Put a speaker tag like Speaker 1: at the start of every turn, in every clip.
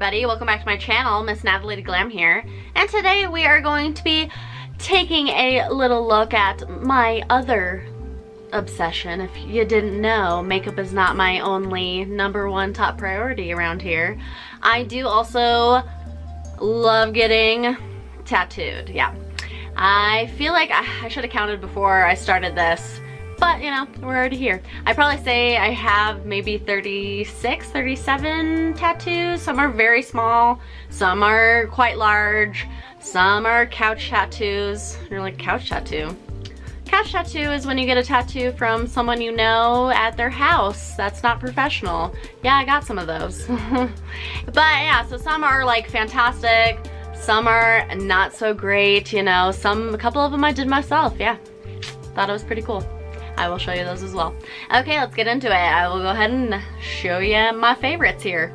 Speaker 1: everybody, welcome back to my channel. Miss NataLady Glam here, and today we are going to be taking a little look at my other obsession. If you didn't know, makeup is not my only #1 top priority around here. I do also love getting tattooed. Yeah, I feel like I should have counted before I started this, but you know, we're already here. I'd probably say I have maybe 36, 37 tattoos. Some are very small, some are quite large, some are couch tattoos. You're like, couch tattoo? Couch tattoo is when you get a tattoo from someone you know at their house. That's not professional. Yeah, I got some of those. But yeah, so some are like fantastic, some are not so great, you know. A couple of them I did myself, yeah. Thought it was pretty cool. I will show you those as well. Okay, let's get into it. I will go ahead and show you my favorites here.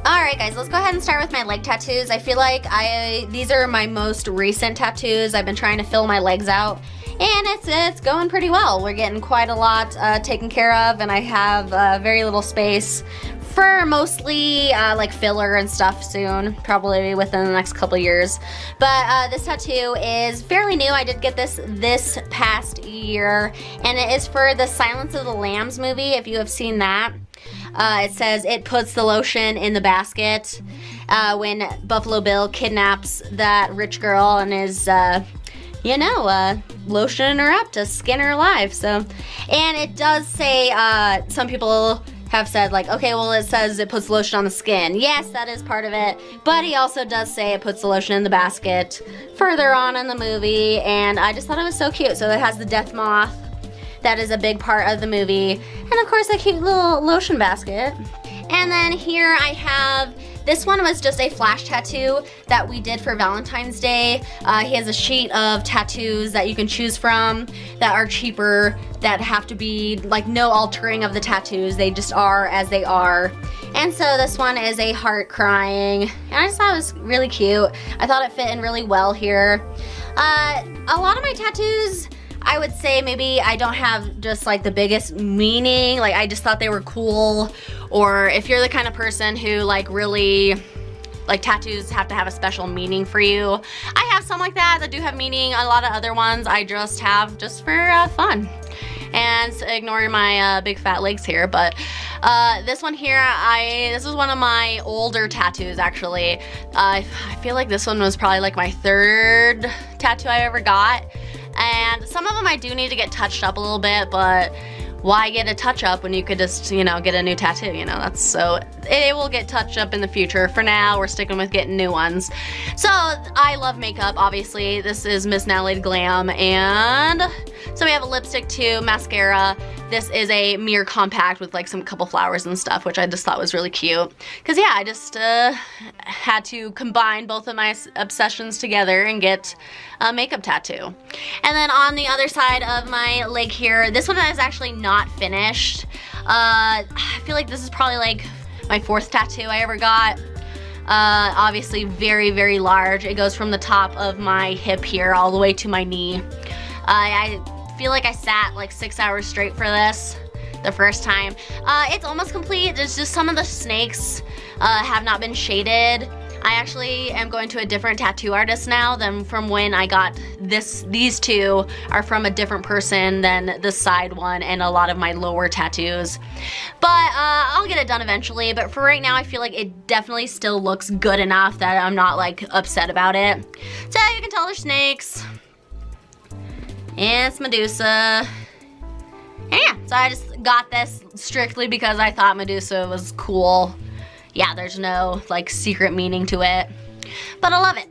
Speaker 2: Alright guys, let's go ahead and start with my leg tattoos. I feel like these are my most recent tattoos. I've been trying to fill my legs out, and it's going pretty well. We're getting quite a lot taken care of, and I have very little space for mostly like filler and stuff soon, probably within the next couple years. But this tattoo is fairly new. I did get this past year, and it is for the Silence of the Lambs movie, if you have seen that. It says it puts the lotion in the basket when Buffalo Bill kidnaps that rich girl and is lotioning her up to skin her alive. So, and it does say, some people have said like, okay, well it says it puts lotion on the skin. Yes, that is part of it, but he also does say it puts the lotion in the basket further on in the movie, and I just thought it was so cute. So it has the death moth. That is a big part of the movie. And of course a cute little lotion basket. And then here I have, this one was just a flash tattoo that we did for Valentine's Day. He has a sheet of tattoos that you can choose from that are cheaper, that have to be like no altering of the tattoos. They just are as they are. And so this one is a heart crying. And I just thought it was really cute. I thought it fit in really well here. A lot of my tattoos, I would say maybe I don't have just like the biggest meaning. Like I just thought they were cool. Or if you're the kind of person who like really, like tattoos have to have a special meaning for you. I have some like that do have meaning. A lot of other ones I just have just for fun. And ignoring my big fat legs here, but this one here, this is one of my older tattoos actually. I feel like this one was probably like my 3rd tattoo I ever got. And some of them I do need to get touched up a little bit, but why get a touch up when you could just, you know, get a new tattoo, you know? That's so, it will get touched up in the future. For now, we're sticking with getting new ones. So, I love makeup, obviously. This is Miss NataLady Glam, and so we have a lipstick too, mascara. This is a mirror compact with like some couple flowers and stuff, which I just thought was really cute. Cause yeah, I just had to combine both of my obsessions together and get a makeup tattoo. And then on the other side of my leg here, this one is actually not finished. I feel like this is probably like my 4th tattoo I ever got. Obviously very, very large. It goes from the top of my hip here all the way to my knee. I feel like I sat like 6 hours straight for this the first time. It's almost complete. There's just some of the snakes have not been shaded. I actually am going to a different tattoo artist now than from when I got this. These two are from a different person than the side one and a lot of my lower tattoos. But I'll get it done eventually, but for right now I feel like it definitely still looks good enough that I'm not like upset about it. So you can tell they're snakes. And it's Medusa. And yeah, so I just got this strictly because I thought Medusa was cool. Yeah, there's no like secret meaning to it, but I love it.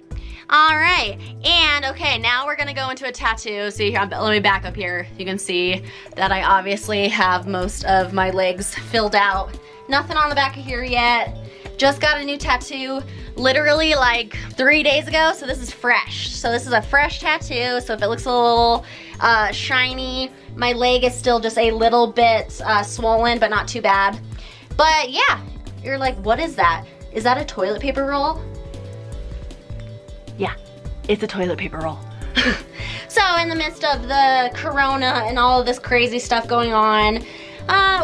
Speaker 2: All right, and okay, now we're gonna go into a tattoo. See, let me back up here. You can see that I obviously have most of my legs filled out. Nothing on the back of here yet. Just got a new tattoo literally like 3 days ago, so this is fresh. So this is a fresh tattoo, so if it looks a little shiny, my leg is still just a little bit swollen, but not too bad. But yeah, you're like, what is that? Is that a toilet paper roll? Yeah, it's a toilet paper roll. So in the midst of the corona and all of this crazy stuff going on,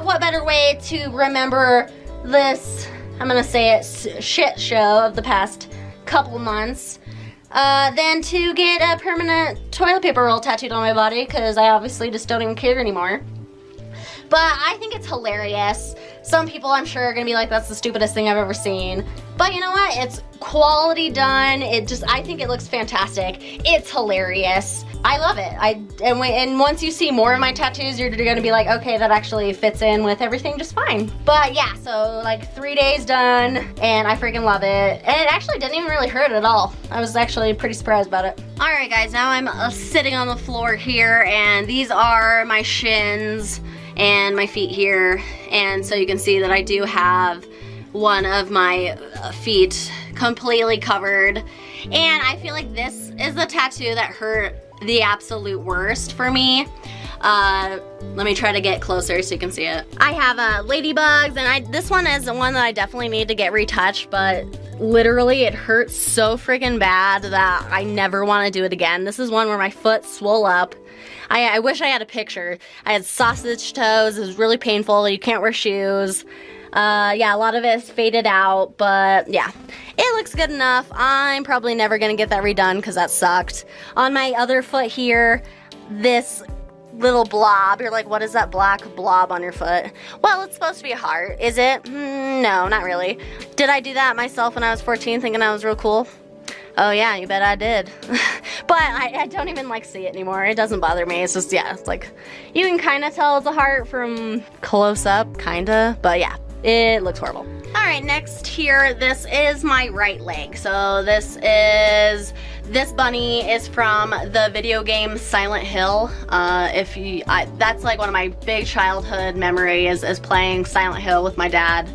Speaker 2: what better way to remember this I'm gonna say it, shit show of the past couple months, than to get a permanent toilet paper roll tattooed on my body, because I obviously just don't even care anymore. But I think it's hilarious. Some people, I'm sure, are gonna be like, that's the stupidest thing I've ever seen. But you know what? It's quality done. I think it looks fantastic. It's hilarious. I love it. And once you see more of my tattoos, you're gonna be like, okay, that actually fits in with everything just fine. But yeah, so like 3 days done, and I freaking love it. And it actually didn't even really hurt at all. I was actually pretty surprised about it. All right, guys, now I'm sitting on the floor here, and these are my shins and my feet here. And so you can see that I do have one of my feet completely covered. And I feel like this is the tattoo that hurt the absolute worst for me. Let me try to get closer so you can see it. I have ladybugs, and this one is the one that I definitely need to get retouched, but literally it hurts so freaking bad that I never want to do it again. This is one where my foot swole up. I wish I had a picture. I had sausage toes. It was really painful. You can't wear shoes. Yeah, a lot of it is faded out, but yeah, it looks good enough. I'm probably never gonna get that redone because that sucked. On my other foot here, this little blob, you're like, what is that black blob on your foot? Well, it's supposed to be a heart. Is it? No, not really. Did I do that myself when I was 14 thinking I was real cool? Oh yeah, you bet I did. But I don't even like see it anymore. It doesn't bother me. It's just, yeah, it's like, you can kind of tell it's a heart from close up, kinda, but yeah. It looks horrible. All right, next here, this is my right leg. So this bunny is from the video game Silent Hill. That's like one of my big childhood memories is playing Silent Hill with my dad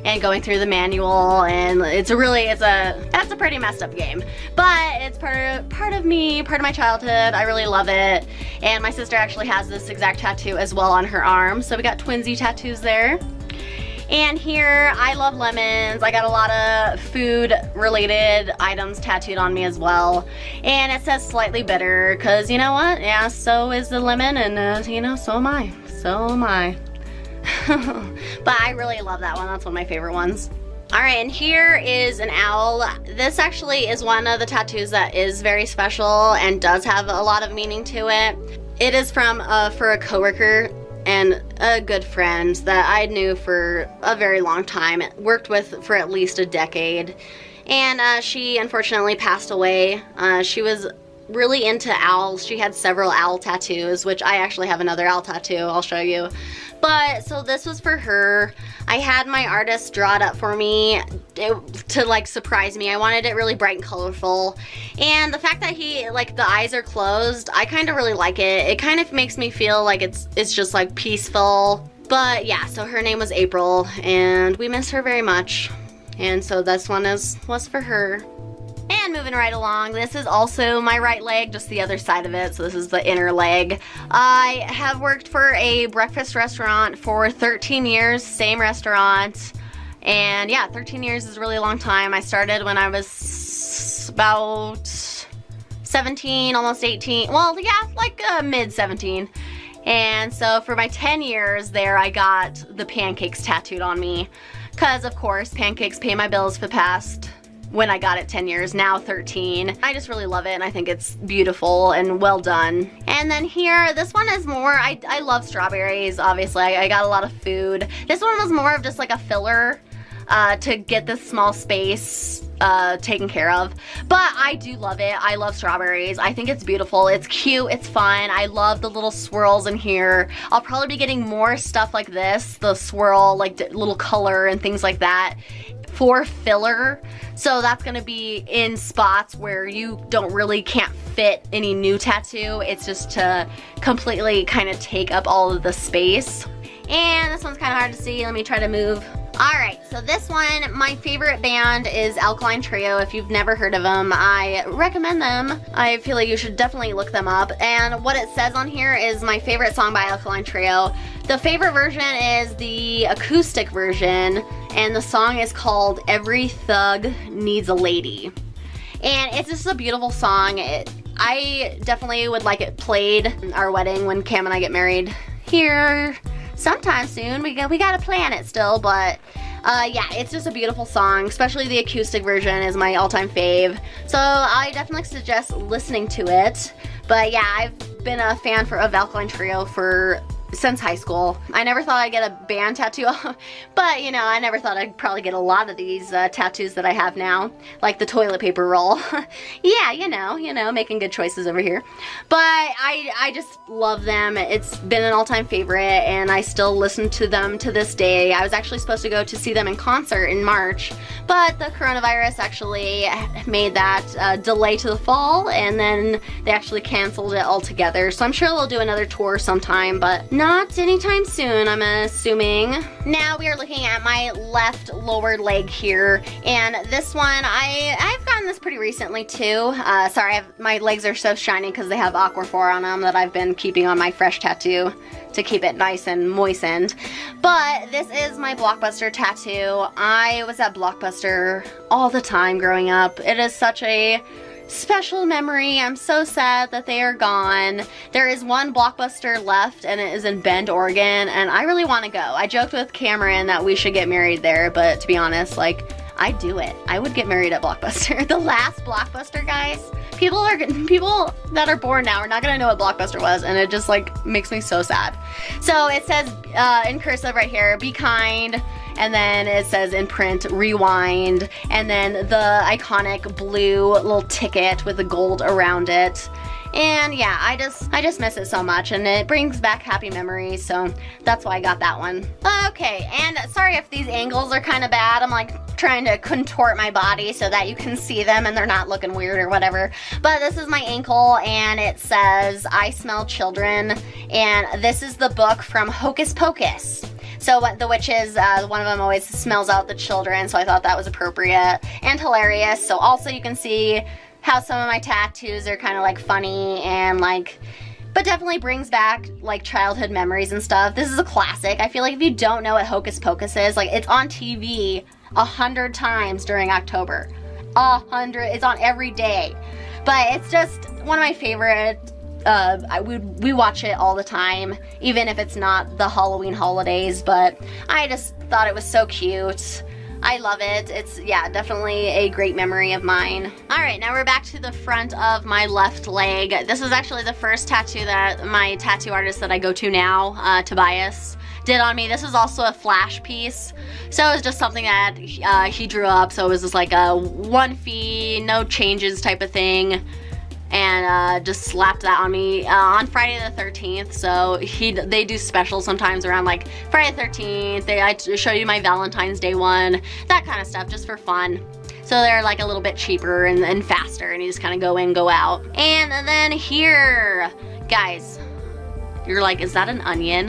Speaker 2: and going through the manual, and that's a pretty messed up game. But it's part of me, part of my childhood. I really love it. And my sister actually has this exact tattoo as well on her arm. So we got twinsy tattoos there. And here, I love lemons. I got a lot of food-related items tattooed on me as well. And it says slightly bitter, because you know what? Yeah, so is the lemon, and you know, so am I. So am I. But I really love that one. That's one of my favorite ones. All right, and here is an owl. This actually is one of the tattoos that is very special and does have a lot of meaning to it. It is for a coworker and a good friend that I knew for a very long time, worked with for at least a decade. And she unfortunately passed away. She was really into owls. She had several owl tattoos, which I actually have another owl tattoo, I'll show you. But, so this was for her. I had my artist draw it up for me to like surprise me. I wanted it really bright and colorful. And the fact that the eyes are closed, I kind of really like it. It kind of makes me feel like it's just like peaceful. But yeah, so her name was April, and we miss her very much. And so this one was for her. And moving right along, this is also my right leg, just the other side of it, so this is the inner leg. I have worked for a breakfast restaurant for 13 years, same restaurant, and yeah, 13 years is a really long time. I started when I was about 17, almost 18, well, yeah, like mid 17. And so for my 10 years there, I got the pancakes tattooed on me, because of course, pancakes pay my bills for the past, when I got it 10 years, now 13. I just really love it, and I think it's beautiful and well done. And then here, this one is more, I love strawberries, obviously. I got a lot of food. This one was more of just like a filler to get this small space taken care of. But I do love it. I love strawberries. I think it's beautiful. It's cute. It's fun. I love the little swirls in here. I'll probably be getting more stuff like this, the swirl, like little color and things like that, for filler. So that's gonna be in spots where you can't fit any new tattoo. It's just to completely kind of take up all of the space. And this one's kind of hard to see. Let me try to move. Alright, so this one, my favorite band is Alkaline Trio. If you've never heard of them, I recommend them. I feel like you should definitely look them up. And what it says on here is my favorite song by Alkaline Trio. The favorite version is the acoustic version, and the song is called Every Thug Needs a Lady. And it's just a beautiful song. I definitely would like it played at our wedding when Cam and I get married here sometime soon. We gotta plan it still, but Yeah, it's just a beautiful song, especially the acoustic version is my all-time fave. So I definitely suggest listening to it. But yeah, I've been a fan of Alkaline Trio since high school. I never thought I'd get a band tattoo, but you know, I never thought I'd probably get a lot of these tattoos that I have now, like the toilet paper roll. Yeah, you know, making good choices over here. But I just love them. It's been an all-time favorite, and I still listen to them to this day. I was actually supposed to go to see them in concert in March, but the coronavirus actually made that delay to the fall, and then they actually canceled it altogether. So I'm sure they'll do another tour sometime, but not anytime soon, I'm assuming. Now we are looking at my left lower leg here, and this one, I've gotten this pretty recently too. Sorry, my legs are so shiny because they have Aquaphor on them that I've been keeping on my fresh tattoo to keep it nice and moistened. But this is my Blockbuster tattoo. I was at Blockbuster all the time growing up. It is such a special memory. I'm so sad that they are gone. There is one Blockbuster left, and it is in Bend, Oregon, and I really want to go. I joked with Cameron that we should get married there, but to be honest, like, I'd do it. I would get married at Blockbuster. The last Blockbuster, guys. People that are born now are not gonna know what Blockbuster was, and it just like makes me so sad. So it says in cursive right here, be kind, and then it says in print, rewind, and then the iconic blue little ticket with the gold around it. And yeah, I just miss it so much, and it brings back happy memories, so that's why I got that one. Okay, and sorry if these angles are kind of bad. I'm like trying to contort my body so that you can see them and they're not looking weird or whatever. But this is my ankle, and it says, I smell children, and this is the book from Hocus Pocus. So the witches, one of them always smells out the children, so I thought that was appropriate and hilarious. So also you can see how some of my tattoos are kind of like funny and like, but definitely brings back like childhood memories and stuff. This is a classic. I feel like if you don't know what Hocus Pocus is, like it's on TV 100 times during October. 100, it's on every day. But it's just one of my favorite, we watch it all the time, even if it's not the Halloween holidays, but I just thought it was so cute. I love it. It's, yeah, definitely a great memory of mine. All right, now we're back to the front of my left leg. This is actually the first tattoo that my tattoo artist that I go to now, Tobias, did on me. This is also a flash piece. So it was just something that he drew up. So it was just like a one fee, no changes type of thing. And just slapped that on me on Friday the 13th. So they do specials sometimes around like Friday the 13th. I show you my Valentine's Day one, that kind of stuff, just for fun. So they're like a little bit cheaper and faster, and you just kind of go in, go out. And then here, guys, you're like, is that an onion?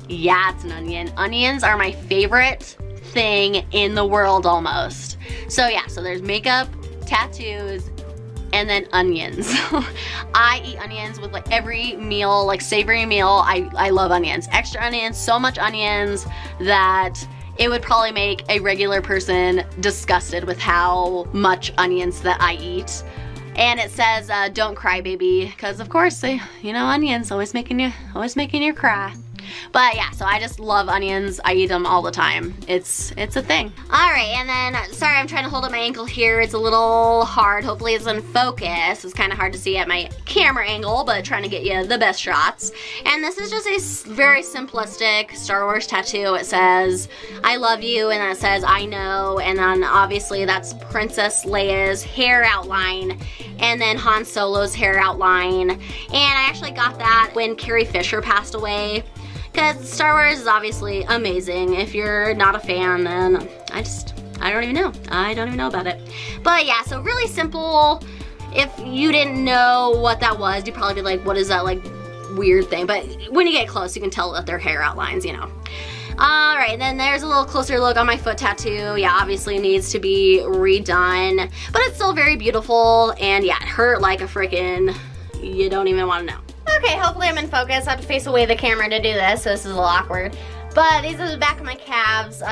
Speaker 2: Yeah, it's an onion. Onions are my favorite thing in the world almost. So yeah, so there's makeup, tattoos, and then onions. I eat onions with like every meal, like savory meal. I love onions. Extra onions, so much onions that it would probably make a regular person disgusted with how much onions that I eat. And it says, don't cry, baby, because of course, you know, onions always making you cry. But yeah, so I just love onions. I eat them all the time. It's a thing. All right, and then, sorry, I'm trying to hold up my ankle here. It's a little hard. Hopefully it's in focus. It's kind of hard to see at my camera angle, but trying to get you the best shots. And this is just a very simplistic Star Wars tattoo. It says, I love you, and then it says, I know, and then obviously that's Princess Leia's hair outline, and then Han Solo's hair outline. And I actually got that when Carrie Fisher passed away. Because Star Wars is obviously amazing. If you're not a fan, then I don't even know. I don't even know about it. But yeah, so really simple. If you didn't know what that was, you'd probably be like, what is that like weird thing? But when you get close, you can tell that they're hair outlines, you know. All right, then there's a little closer look on my foot tattoo. Yeah, obviously needs to be redone, but it's still very beautiful. And yeah, it hurt like a freaking, you don't even want to know. Okay, hopefully I'm in focus. I have to face away the camera to do this, so this is a little awkward. But these are the back of my calves.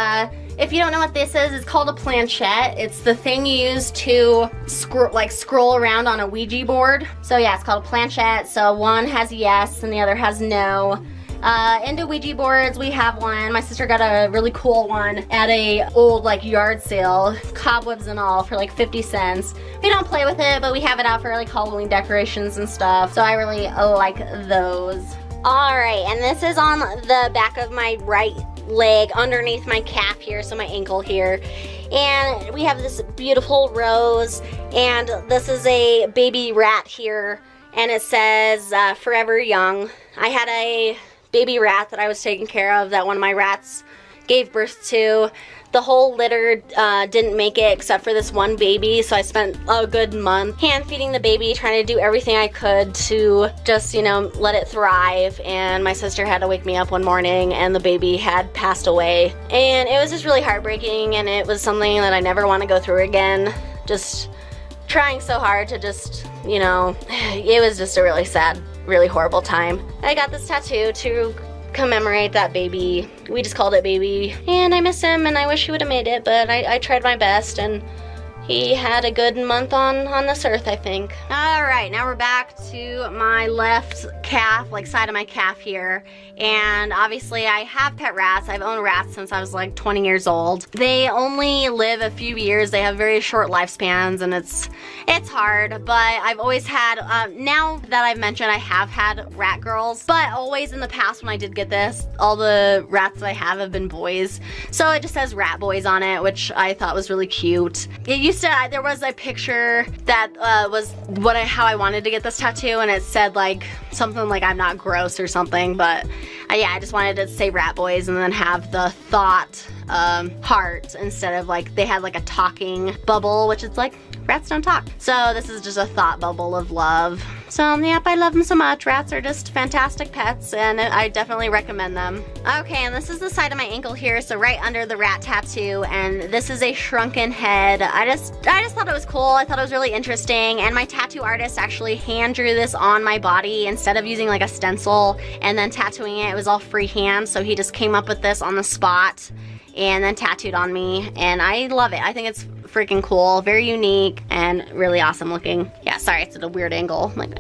Speaker 2: If you don't know what this is, it's called a planchette. It's the thing you use to scroll around on a Ouija board. So yeah, it's called a planchette. So one has yes and the other has no. Into Ouija boards, we have one. My sister got a really cool one at a old like yard sale, cobwebs and all, for like 50 cents. We don't play with it, but we have it out for like Halloween decorations and stuff. So I really like those. All right, and this is on the back of my right leg underneath my calf here, so my ankle here. And we have this beautiful rose, and this is a baby rat here, and it says forever young. I had a baby rat that I was taking care of that one of my rats gave birth to. The whole litter didn't make it except for this one baby, so I spent a good month hand feeding the baby, trying to do everything I could to just, you know, let it thrive. And my sister had to wake me up one morning and the baby had passed away. And it was just really heartbreaking, and it was something that I never want to go through again. Just trying so hard to just, you know, it was just a really sad, really horrible time. I got this tattoo to commemorate that baby. We just called it baby, and I miss him and I wish he would have made it, but I tried my best, and he had a good month on this earth, I think. All right, now we're back to my left calf, like side of my calf here. And obviously I have pet rats. I've owned rats since I was like 20 years old. They only live a few years. They have very short lifespans, and it's hard, but I've always had, now that I've mentioned, I have had rat girls, but always in the past when I did get this, all the rats that I have been boys. So it just says rat boys on it, which I thought was really cute. It used to, there was a picture that was how I wanted to get this tattoo, and it said like something like I'm not gross or something, but yeah, I just wanted to say rat boys and then have the thought heart instead of like, they had like a talking bubble, which is like, rats don't talk. So this is just a thought bubble of love. So yep, I love them so much. Rats are just fantastic pets, and I definitely recommend them. Okay, and this is the side of my ankle here, so right under the rat tattoo, and this is a shrunken head. I just thought it was cool. I thought it was really interesting, and my tattoo artist actually hand drew this on my body instead of using like a stencil and then tattooing it. It was all freehand, so he just came up with this on the spot and then tattooed on me, and I love it. I think it's freaking cool, very unique, and really awesome looking. Yeah, sorry, it's at a weird angle. I'm like,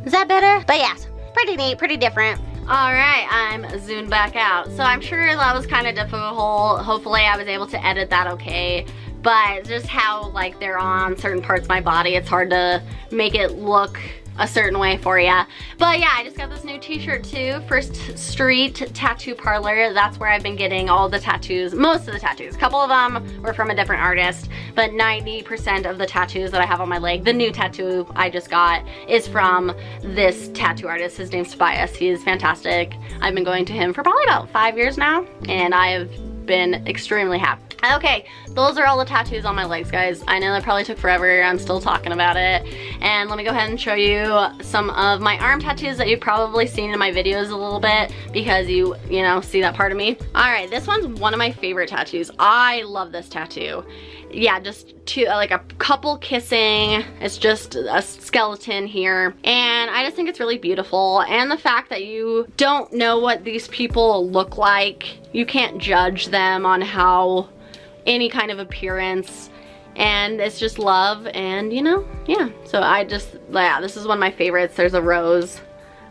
Speaker 2: is that better? But yeah, pretty neat, pretty different. All right, I'm zoomed back out. So I'm sure that was kind of difficult. Hopefully I was able to edit that okay. But just how like they're on certain parts of my body, it's hard to make it look a certain way for you. But yeah, I just got this new t-shirt too, First Street Tattoo Parlor. That's where I've been getting all the tattoos, most of the tattoos. A couple of them were from a different artist, but 90% of the tattoos that I have on my leg, the new tattoo I just got, is from this tattoo artist. His name's Tobias. He is fantastic. I've been going to him for probably about 5 years now, and I have been extremely happy. Okay, those are all the tattoos on my legs, guys. I know that probably took forever. I'm still talking about it. And let me go ahead and show you some of my arm tattoos that you've probably seen in my videos a little bit, because you know, see that part of me. All right, this one's one of my favorite tattoos. I love this tattoo. Yeah, just like a couple kissing. It's just a skeleton here, and I just think it's really beautiful. And the fact that you don't know what these people look like, you can't judge them on how any kind of appearance, and it's just love. And you know, yeah, so yeah, this is one of my favorites. There's a rose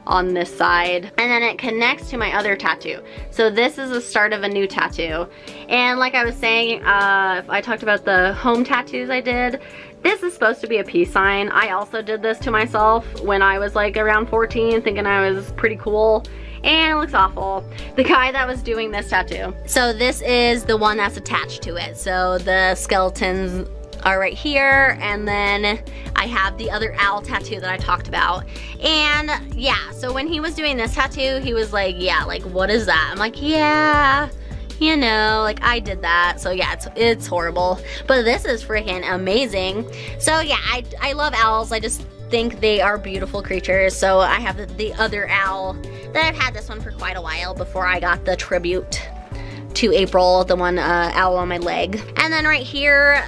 Speaker 2: on this side, and then it connects to my other tattoo. So this is the start of a new tattoo. And like I was saying, I talked about the home tattoos I did. This is supposed to be a peace sign. I also did this to myself when I was like around 14, thinking I was pretty cool, and it looks awful. The guy that was doing this tattoo. So this is the one that's attached to it. So the skeletons are right here, and then I have the other owl tattoo that I talked about. And yeah, so when he was doing this tattoo, he was like, yeah, like, what is that? I'm like, yeah, you know, like, I did that. So yeah, it's horrible, but this is freaking amazing. So yeah, I love owls. I just think they are beautiful creatures. So I have the other owl that I've had this one for quite a while before I got the tribute to April, the one owl on my leg. And then right here,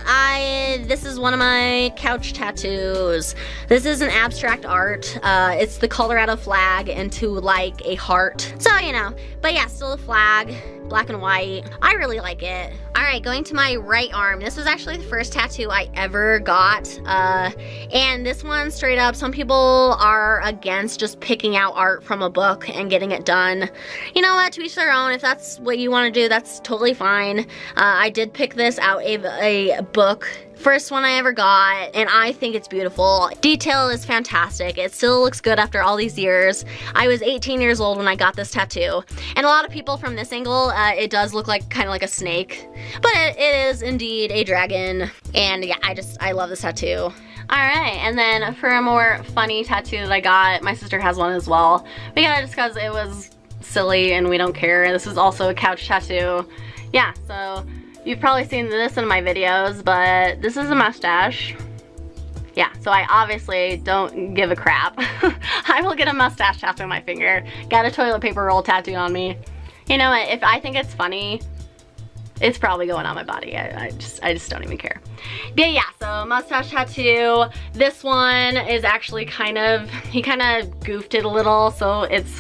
Speaker 2: this is one of my couch tattoos. This is an abstract art. It's the Colorado flag into like a heart. So, you know, but yeah, still a flag, black and white. I really like it. All right, going to my right arm. This was actually the first tattoo I ever got. And this one, straight up, some people are against just picking out art from a book and getting it done. You know what, to each their own. If that's what you want to do, that's totally fine. I did pick this out of a book. First one I ever got, and I think it's beautiful. Detail is fantastic. It still looks good after all these years. I was 18 years old when I got this tattoo. And a lot of people from this angle, it does look like kind of like a snake. But it is indeed a dragon. And yeah, I love this tattoo.
Speaker 1: Alright, and then for a more funny tattoo that I got, my sister has one as well. We got it just because it was silly and we don't care. This is also a couch tattoo. Yeah, so you've probably seen this in my videos, but this is a mustache. Yeah, so I obviously don't give a crap. I will get a mustache tattoo on my finger. Got a toilet paper roll tattooed on me. You know what, if I think it's funny, it's probably going on my body. I just don't even care. But yeah, so mustache tattoo. This one is actually he kind of goofed it a little, so it's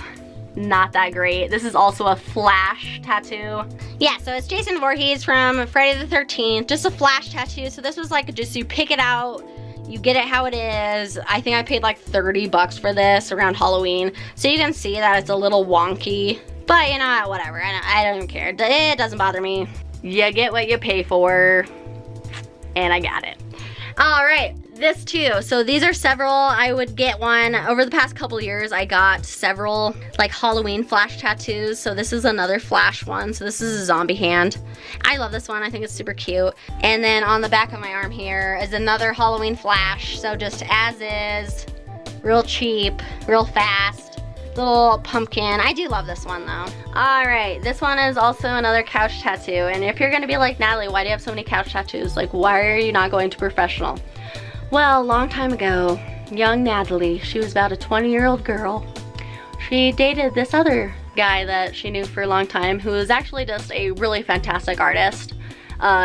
Speaker 1: not that great. This is also a flash tattoo.
Speaker 2: Yeah, so it's Jason Voorhees from Friday the 13th. Just a flash tattoo. So this was like just you pick it out, you get it how it is. I think I paid like 30 bucks for this around Halloween. So you can see that it's a little wonky. But you know, whatever. I don't even care. It doesn't bother me.
Speaker 1: You get what you pay for. And I got it.
Speaker 2: Alright, this too. So these are several. I would get one. Over the past couple years, I got several like Halloween flash tattoos. So this is another flash one. So this is a zombie hand. I love this one. I think it's super cute. And then on the back of my arm here is another Halloween flash. So just as is, real cheap, real fast. Little pumpkin. I do love this one though.
Speaker 1: Alright, this one is also another couch tattoo. And if you're gonna be like, Natalie, why do you have so many couch tattoos? Like, why are you not going to professional? Well, a long time ago, young Natalie, she was about a 20-year-old girl. She dated this other guy that she knew for a long time who was actually just a really fantastic artist.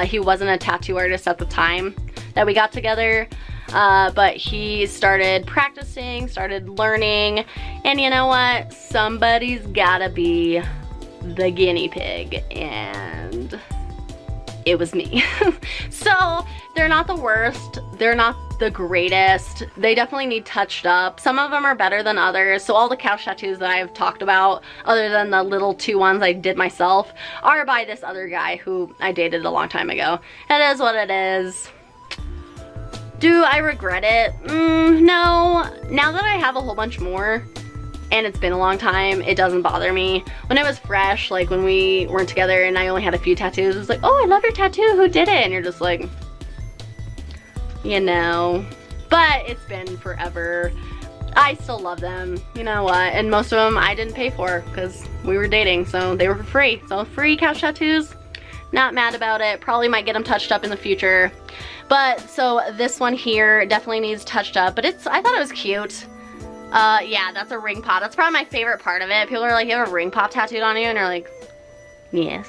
Speaker 1: He wasn't a tattoo artist at the time that we got together. But he started practicing, started learning, and you know what? Somebody's gotta be the guinea pig, and it was me. So, they're not the worst, they're not the greatest, they definitely need touched up. Some of them are better than others, so all the couch tattoos that I've talked about, other than the little 2 ones I did myself, are by this other guy who I dated a long time ago. It is what it is. Do I regret it? No. Now that I have a whole bunch more, and it's been a long time, it doesn't bother me. When it was fresh, like when we weren't together and I only had a few tattoos, it was like, oh, I love your tattoo, who did it? And you're just like, you know. But it's been forever. I still love them, you know what? And most of them I didn't pay for because we were dating, so they were for free. So free couch tattoos, not mad about it. Probably might get them touched up in the future. But, so this one here definitely needs touched up, but I thought it was cute. Yeah, that's a ring pop. That's probably my favorite part of it. People are like, you have a ring pop tattooed on you? And you're like, yes.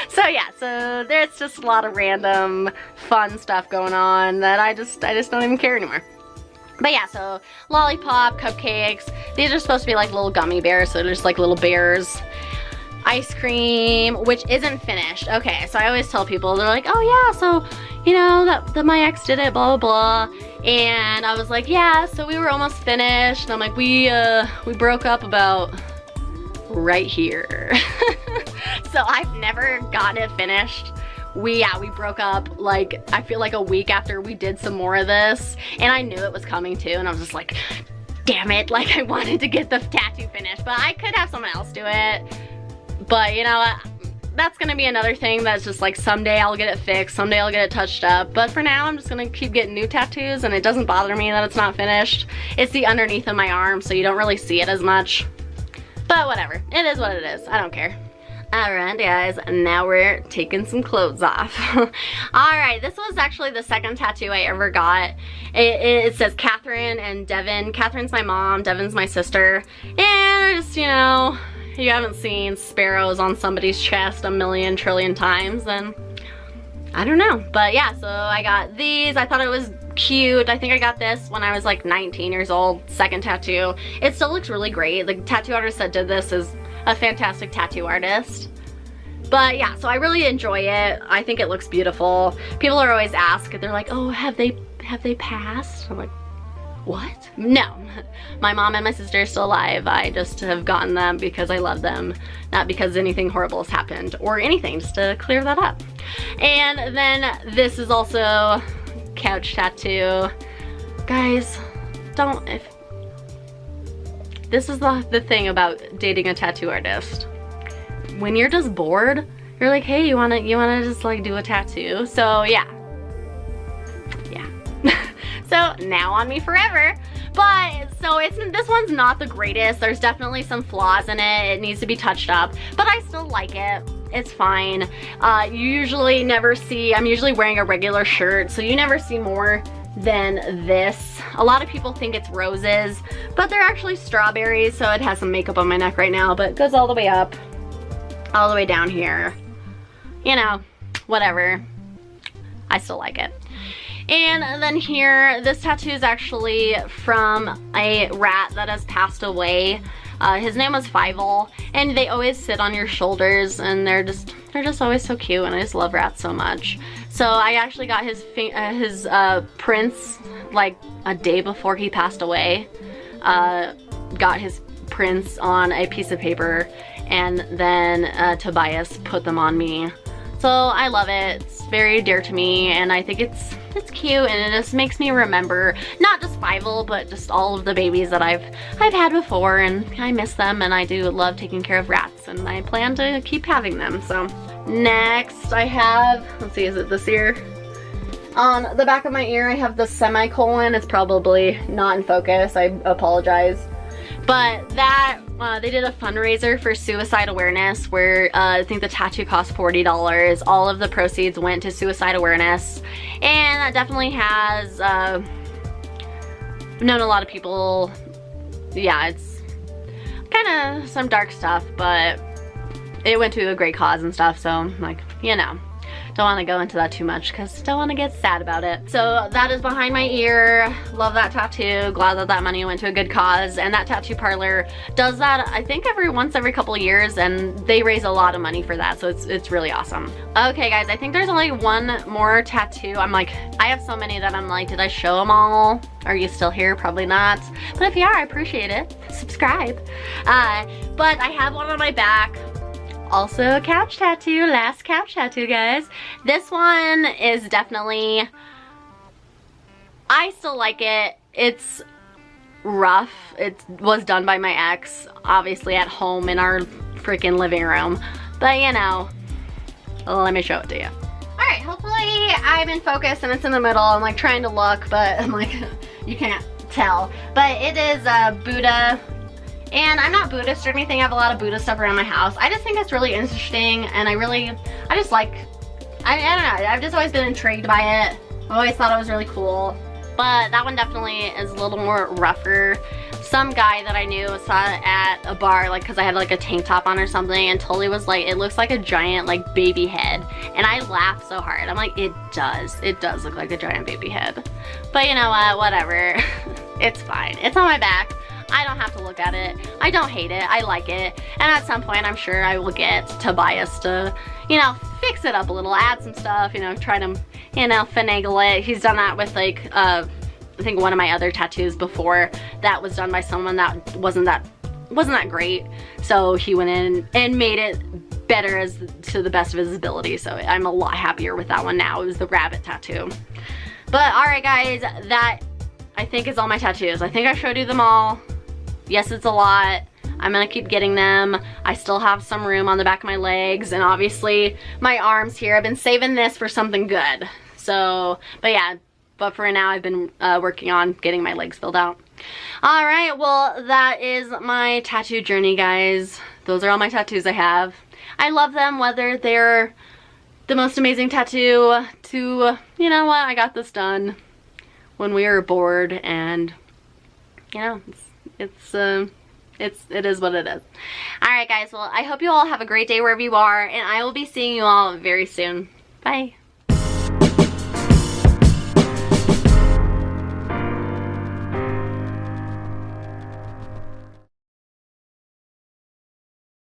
Speaker 1: So yeah, so there's just a lot of random fun stuff going on that I just don't even care anymore. But yeah, so lollipop, cupcakes. These are supposed to be like little gummy bears, so they're just like little bears. Ice cream, which isn't finished. Okay, so I always tell people, they're like, oh yeah, so, you know, that my ex did it, blah, blah, blah. And I was like, yeah, so we were almost finished. And I'm like, we broke up about right here. So I've never gotten it finished. We broke up like, I feel like a week after we did some more of this. And I knew it was coming too, and I was just like, damn it, like I wanted to get the tattoo finished, but I could have someone else do it. But you know, that's gonna be another thing that's just like someday I'll get it fixed, someday I'll get it touched up. But for now, I'm just gonna keep getting new tattoos, and it doesn't bother me that it's not finished. It's the underneath of my arm, so you don't really see it as much. But whatever, it is what it is, I don't care. Alright guys, now we're taking some clothes off. Alright, this was actually the second tattoo I ever got. It says Catherine and Devin. Catherine's my mom, Devin's my sister. And just, you know, you haven't seen sparrows on somebody's chest a million trillion times, then I don't know. But yeah, so I got these. I thought it was cute. I think I got this when I was like 19 years old, second tattoo. It still looks really great. The tattoo artist that did this is a fantastic tattoo artist. But yeah, so I really enjoy it. I think it looks beautiful. People are always asked, they're like, oh, have they passed? I'm like, what? No. My mom and my sister are still alive. I just have gotten them because I love them, not because anything horrible has happened or anything, just to clear that up. And then this is also couch tattoo. Guys, this is the thing about dating a tattoo artist. When you're just bored, you're like, hey, you wanna just like do a tattoo? So yeah. So now on me forever. But so this one's not the greatest. There's definitely some flaws in it. It needs to be touched up, but I still like it. It's fine. You usually never see, I'm usually wearing a regular shirt, so you never see more than this. A lot of people think it's roses, but they're actually strawberries, so it has some makeup on my neck right now, but it goes all the way up, all the way down here. You know, whatever. I still like it. And then here, this tattoo is actually from a rat that has passed away. His name was Fievel, and they always sit on your shoulders, and they're just always so cute, and I just love rats so much. So I actually got his prints like a day before he passed away. Got his prints on a piece of paper, and then Tobias put them on me. So I love it. It's very dear to me, and I think it's cute, and it just makes me remember not just Fievel, but just all of the babies that I've had before, and I miss them, and I do love taking care of rats, and I plan to keep having them. So next I have, let's see, is it this ear? On the back of my ear I have the semicolon. It's probably not in focus, I apologize. But that, they did a fundraiser for suicide awareness where I think the tattoo cost $40. All of the proceeds went to suicide awareness. And that definitely has known a lot of people. Yeah, it's kind of some dark stuff, but it went to a great cause and stuff, so like, you know. Don't want to go into that too much because don't want to get sad about it. So that is behind my ear. Love that tattoo. Glad that that money went to a good cause. And that tattoo parlor does that, I think, every couple of years, and they raise a lot of money for that. So it's really awesome. Okay, guys, I think there's only one more tattoo. I'm like, I have so many that I'm like, did I show them all? Are you still here? Probably not. But if you are, I appreciate it. Subscribe. But I have one on my back. Also a couch tattoo, last couch tattoo, guys. This one is definitely, I still like it. It's rough. It was done by my ex, obviously at home in our freaking living room. But you know, let me show it to you. Alright, hopefully I'm in focus and it's in the middle. I'm like trying to look, but I'm like, you can't tell. But it is a Buddha. And I'm not Buddhist or anything. I have a lot of Buddha stuff around my house. I just think it's really interesting, and I just like, I don't know, I've just always been intrigued by it. I've always thought it was really cool. But that one definitely is a little more rougher. Some guy that I knew saw it at a bar, like, cause I had like a tank top on or something, and totally was like, it looks like a giant like baby head. And I laughed so hard. I'm like, it does look like a giant baby head. But you know what, whatever. It's fine, it's on my back. I don't have to look at it. I don't hate it. I like it. And at some point, I'm sure I will get Tobias to, you know, fix it up a little, add some stuff, you know, try to, you know, finagle it. He's done that with like, I think one of my other tattoos before that was done by someone that wasn't that great. So he went in and made it better as to the best of his ability. So I'm a lot happier with that one now. It was the rabbit tattoo. But all right, guys, that I think is all my tattoos. I think I showed you them all. Yes, it's a lot. I'm gonna keep getting them. I still have some room on the back of my legs, and obviously my arms here. I've been saving this for something good. So, but yeah, but for now I've been working on getting my legs filled out. All right, well, that is my tattoo journey, guys. Those are all my tattoos I have. I love them, whether they're the most amazing tattoo to, you know what, I got this done when we were bored, and you know, it is what it is. Alright, guys, well, I hope you all have a great day wherever you are, and I will be seeing you all very soon. Bye.